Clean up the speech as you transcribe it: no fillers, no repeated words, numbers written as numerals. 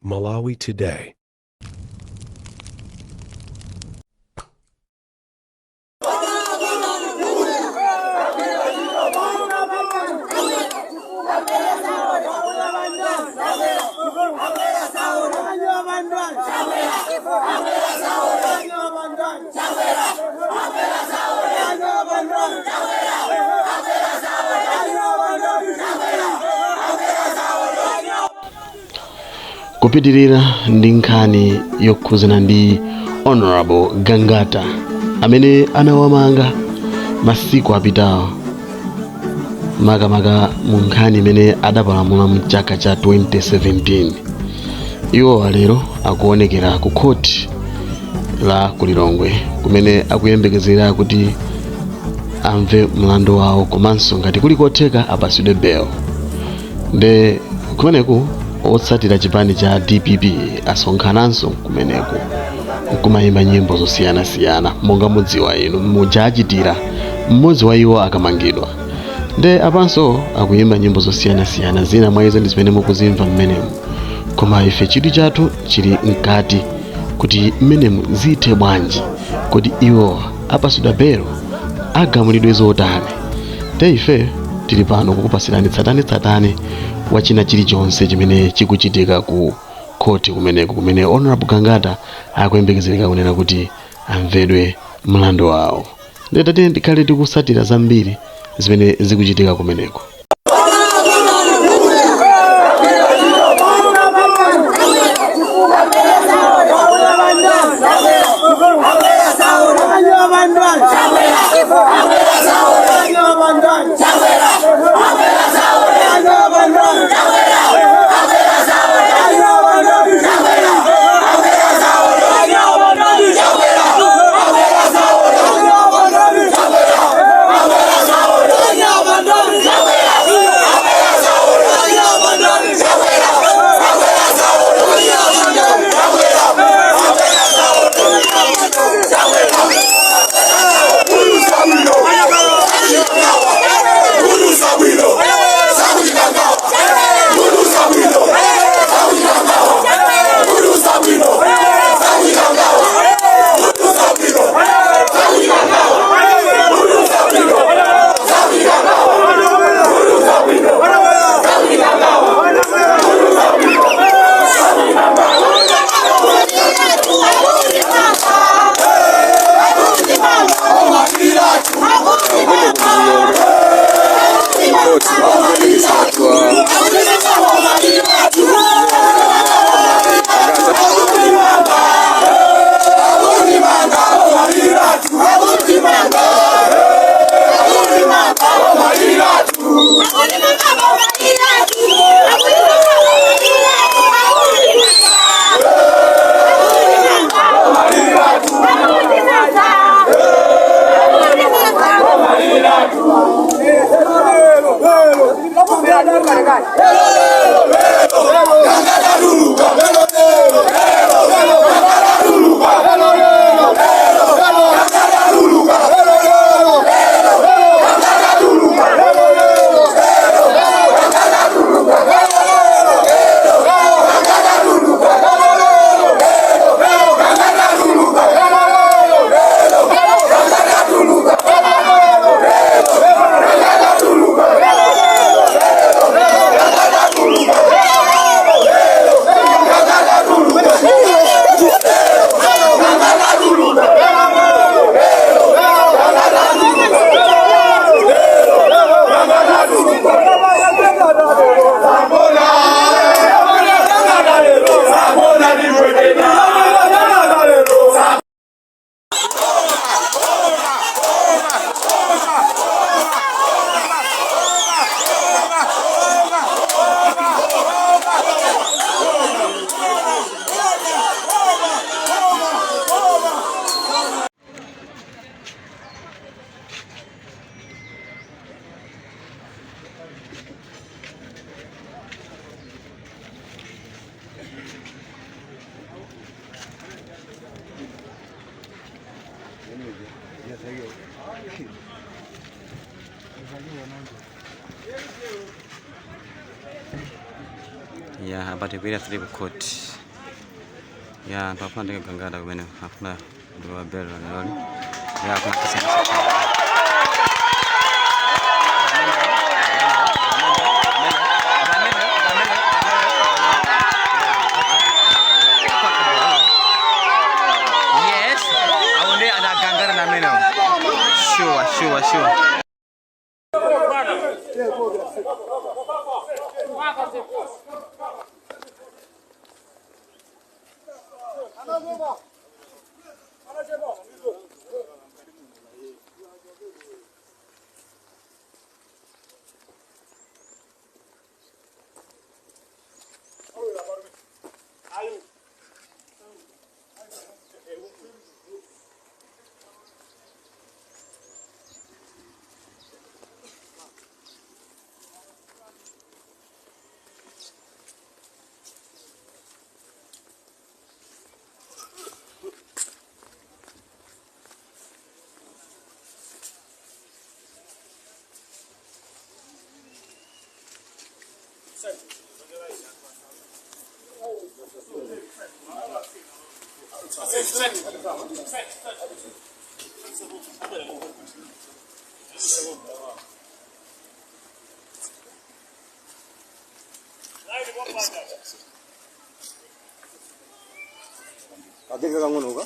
Malawi Today. Kupitirira ndi nkhani yokhuzana ndi Honorable Gangata amene anawamanga masiku apitawo makamaka mu nkhani imene adapalamula mu chaka cha 2017. Iwo lero akuonekera ku khoti la Kulilongwe kumene akuyembekezera kuti amve mlandu wawo komanso ngati kuli kotheka apasidwe bail. Nde kumeneku otsatira chipani cha DPP asonkhananso kumeneku kumayimba nyimbo zosiyanasiyana monga mudziwa inu mujachitira mmodzi wa iwo akamangidwa. Nde apanso akuyimba nyimbo zosiyanasiyana zina mwa izo ndi zimene mukuzimva mmenemu, koma ife chidwi chathu chili mkati kuti mmenemu zithe bwanji kuti iwo apasidwa bail agamulidwe zotani. Nde ife tili pano kukupasirani tsatanetsatane wa china chilichonse chimene chikuchitika ku khoti kumeneko kumene Honorable Gangata akuyembekezereka kunena kuti amvedwe mlandu wawo. Ndetati ndikhale tikusatira zambiri zimene zikuchitika kumeneko. Ya abati bila tuli ku court. Ya ntapandika gangada kumene afuna ndo belo lolo. Ya kuna kisa. Yes, aonde ada gangara na meno. Sure. Agak kangen hoga.